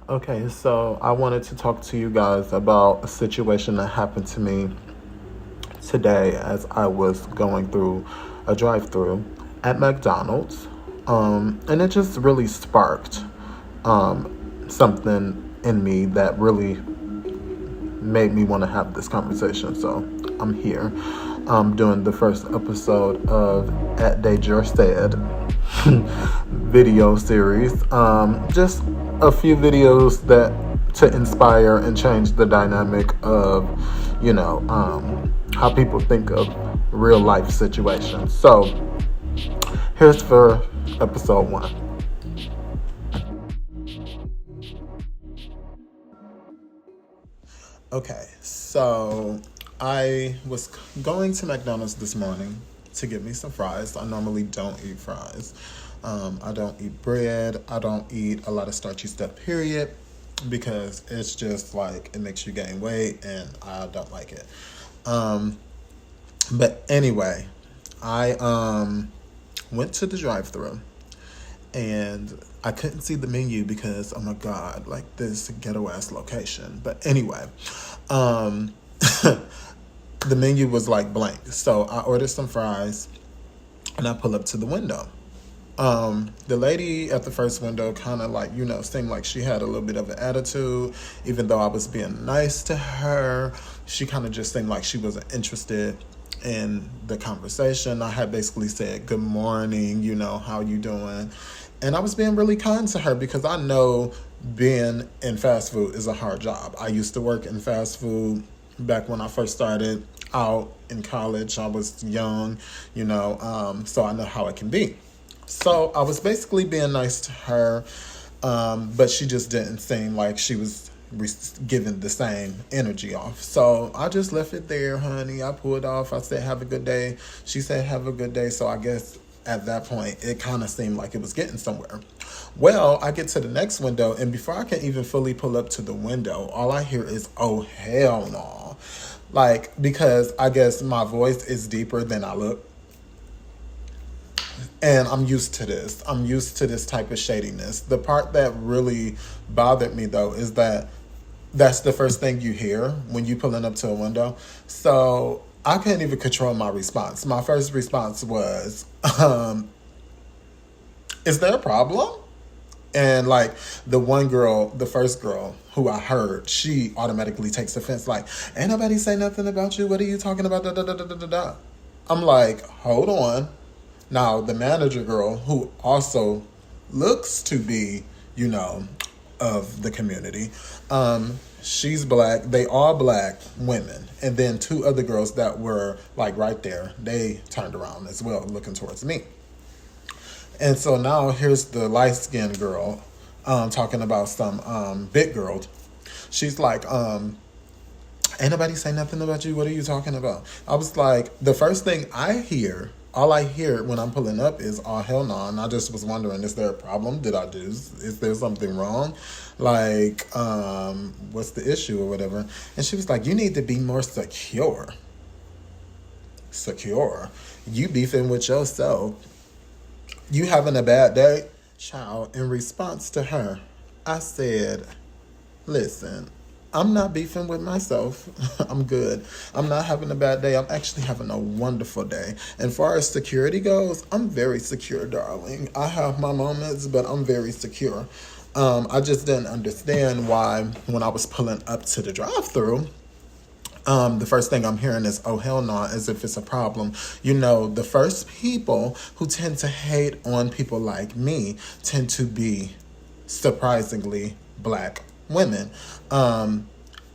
Okay, so I wanted to talk to you guys about a situation that happened to me today as I was going through a drive-through at McDonald's. And it just really sparked something in me that really made me want to have this conversation. So I'm here doing the first episode of At Danger Said video series. Just a few videos that to inspire and change the dynamic of, how people think of real life situations. So here's for episode 1. Okay, so I was going to McDonald's this morning to get me some fries. I normally don't eat fries. I don't eat bread. I don't eat a lot of starchy stuff, period, because it's just like it makes you gain weight and I don't like it. Um, but anyway, I went to the drive thru and I couldn't see the menu because, oh my God, like this ghetto ass location. But anyway, um, the menu was like blank. So I ordered some fries and I pull up to the window. The lady at the first window kind of like, seemed like she had a little bit of an attitude. Even though I was being nice to her, she kind of just seemed like she wasn't interested in the conversation. I had basically said, good morning, how you doing? And I was being really kind to her because I know being in fast food is a hard job. I used to work in fast food back when I first started out in college. I was young, so I know how it can be. So I was basically being nice to her, but she just didn't seem like she was giving the same energy off. So I just left it there, honey. I pulled off. I said, have a good day. She said, have a good day. So I guess at that point, it kind of seemed like it was getting somewhere. Well, I get to the next window, and before I can even fully pull up to the window, all I hear is, oh, hell no. Like, because I guess my voice is deeper than I look. And I'm used to this. I'm used to this type of shadiness. The part that really bothered me, though, is that that's the first thing you hear when you pulling up to a window. So I couldn't even control my response. My first response was, is there a problem? And like the one girl, the first girl who I heard, she automatically takes offense. Like, ain't nobody say nothing about you. What are you talking about? Da, da, da, da, da, da. I'm like, hold on. Now, the manager girl, who also looks to be, of the community, she's black. They all black women. And then two other girls that were like right there, they turned around as well, looking towards me. And so now here's the light skinned girl talking about some big girl. She's like, ain't nobody say nothing about you. What are you talking about? I was like, the first thing all I hear when I'm pulling up is, oh, hell no. And I just was wondering, is there a problem? Did I do? Is there something wrong? Like, what's the issue or whatever? And she was like, you need to be more secure. Secure? You beefing with yourself. You having a bad day? Child, in response to her, I said, listen, I'm not beefing with myself. I'm good. I'm not having a bad day. I'm actually having a wonderful day. And far as security goes, I'm very secure, darling. I have my moments, but I'm very secure. I just didn't understand why when I was pulling up to the drive-thru, the first thing I'm hearing is, oh, hell no, as if it's a problem. The first people who tend to hate on people like me tend to be surprisingly black women.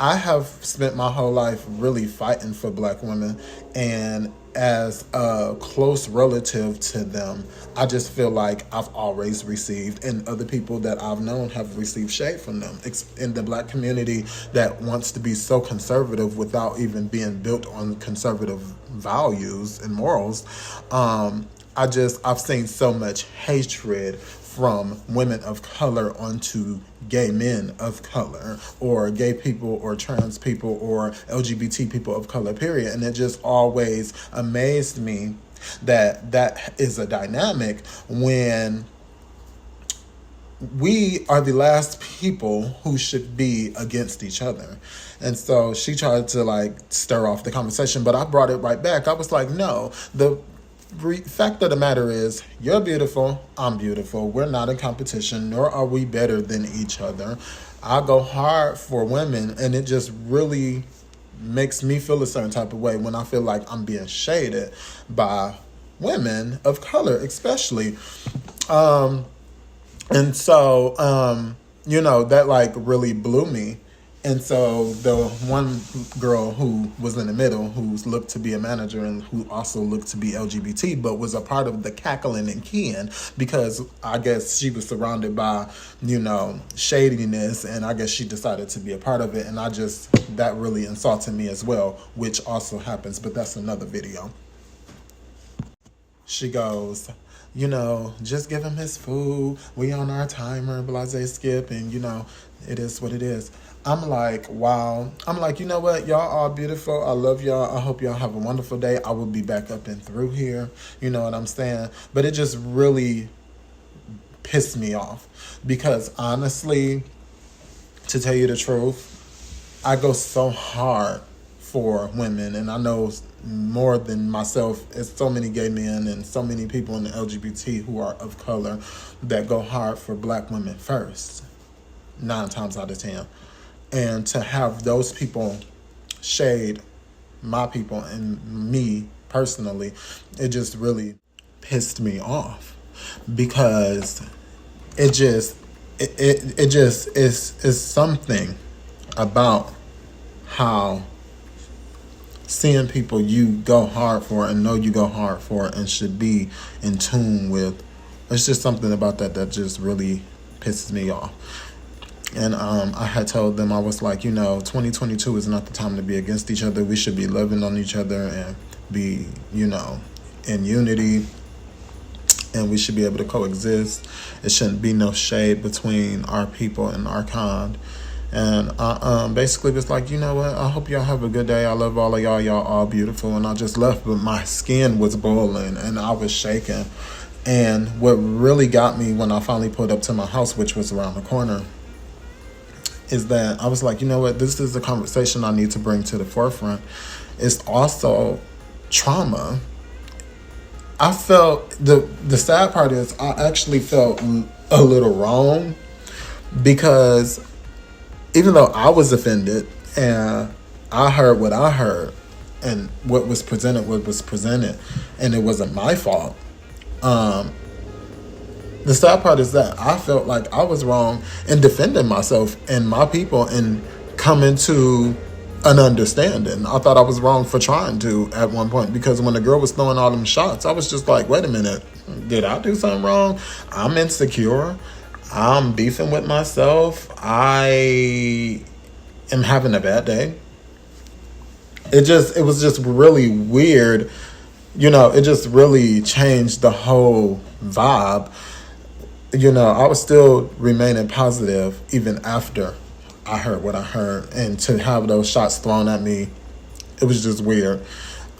I have spent my whole life really fighting for black women, and as a close relative to them, I just feel like I've always received, and other people that I've known have received shade from them. It's in the black community that wants to be so conservative without even being built on conservative values and morals. I've seen so much hatred from women of color onto gay men of color, or gay people, or trans people, or LGBT people of color, period. And it just always amazed me that that is a dynamic when we are the last people who should be against each other. And so she tried to like stir off the conversation, but I brought it right back. I was like, no, the fact of the matter is, you're beautiful, I'm beautiful. We're not in competition, nor are we better than each other. I go hard for women, and it just really makes me feel a certain type of way when I feel like I'm being shaded by women of color, especially. And so, that like really blew me. And so the one girl who was in the middle, who looked to be a manager and who also looked to be LGBT, but was a part of the cackling and keying, because I guess she was surrounded by, shadiness, and I guess she decided to be a part of it. And that really insulted me as well, which also happens, but that's another video. She goes, just give him his food. We on our timer, blase skip, and it is what it is. I'm like, wow. I'm like, you know what? Y'all are beautiful. I love y'all. I hope y'all have a wonderful day. I will be back up and through here. You know what I'm saying? But it just really pissed me off, because honestly, to tell you the truth, I go so hard for women, and I know more than myself, it's so many gay men and so many people in the LGBT who are of color that go hard for black women first, 9 times out of 10. And to have those people shade my people and me personally, it just really pissed me off, because it just is something about how seeing people you go hard for and know you go hard for and should be in tune with. It's just something about that just really pisses me off. And I had told them, I was like, 2022 is not the time to be against each other. We should be loving on each other and be, in unity. And we should be able to coexist. It shouldn't be no shade between our people and our kind. And I basically was like, you know what? I hope y'all have a good day. I love all of y'all. Y'all all beautiful. And I just left, but my skin was boiling and I was shaking. And what really got me when I finally pulled up to my house, which was around the corner, is that I was like, you know what? This is a conversation I need to bring to the forefront. It's also trauma. I felt, the sad part is I actually felt a little wrong, because even though I was offended and I heard what I heard and what was presented, and it wasn't my fault. The sad part is that I felt like I was wrong in defending myself and my people and coming to an understanding. I thought I was wrong for trying to at one point, because when the girl was throwing all them shots, I was just like, wait a minute, did I do something wrong? I'm insecure. I'm beefing with myself. I am having a bad day. It was just really weird. It just really changed the whole vibe. I was still remaining positive even after I heard what I heard. And to have those shots thrown at me, it was just weird.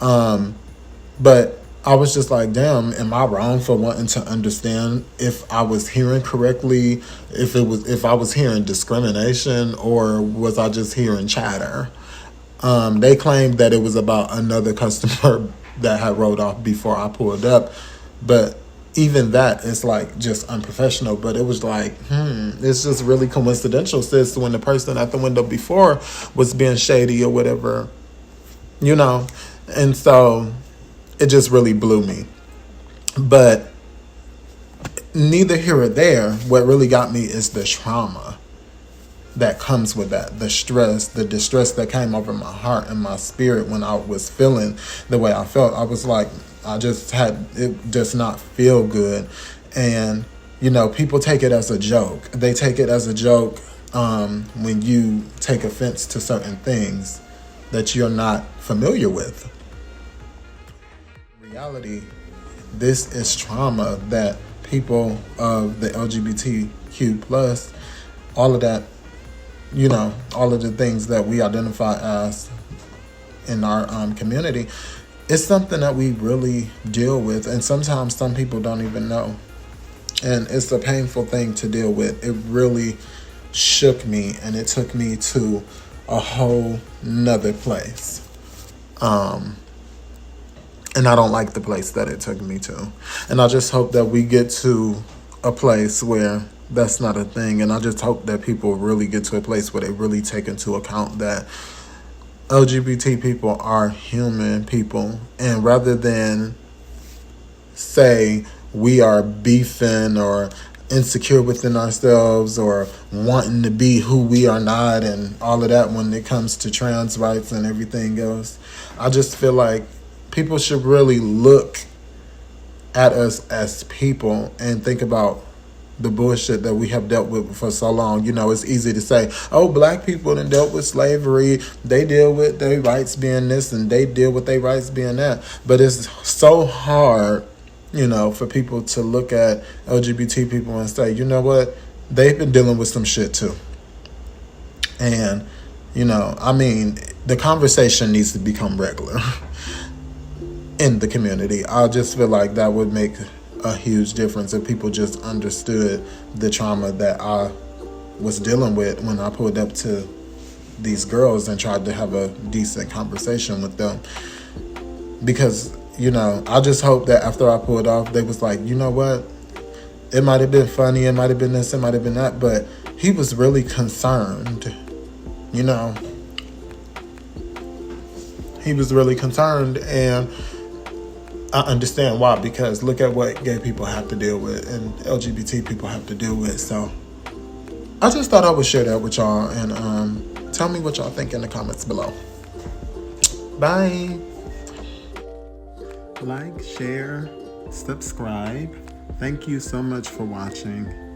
But I was just like, damn, am I wrong for wanting to understand if I was hearing correctly, if I was hearing discrimination, or was I just hearing chatter? They claimed that it was about another customer that had rolled off before I pulled up, but even that is like just unprofessional. But it was like, it's just really coincidental, sis, when the person at the window before was being shady or whatever, and so it just really blew me. But neither here or there. What really got me is the trauma that comes with that, the stress, the distress that came over my heart and my spirit when I was feeling the way I felt. I was like, it does not feel good. And, people take it as a joke. They take it as a joke when you take offense to certain things that you're not familiar with. In reality, this is trauma that people of the LGBTQ plus, all of that, all of the things that we identify as in our community, it's something that we really deal with. And sometimes some people don't even know. And it's a painful thing to deal with. It really shook me, and it took me to a whole nother place. And I don't like the place that it took me to. And I just hope that we get to a place where that's not a thing. And I just hope that people really get to a place where they really take into account that LGBT people are human people. And rather than say we are beefing or insecure within ourselves or wanting to be who we are not and all of that when it comes to trans rights and everything else, I just feel like people should really look at us as people and think about the bullshit that we have dealt with for so long. You know, it's easy to say, oh, black people done dealt with slavery. They deal with their rights being this and they deal with their rights being that. But it's so hard, you know, for people to look at LGBT people and say, you know what, they've been dealing with some shit too. And, you know, I mean, the conversation needs to become regular in the community. I just feel like that would make a huge difference if people just understood the trauma that I was dealing with when I pulled up to these girls and tried to have a decent conversation with them. Because, you know, I just hope that after I pulled off, they was like, you know what? It might have been funny, it might have been this, it might have been that, but he was really concerned, you know. He was really concerned, and I understand why, because look at what gay people have to deal with and LGBT people have to deal with. So I just thought I would share that with y'all, and tell me what y'all think in the comments below. Bye. Like, share, subscribe. Thank you so much for watching.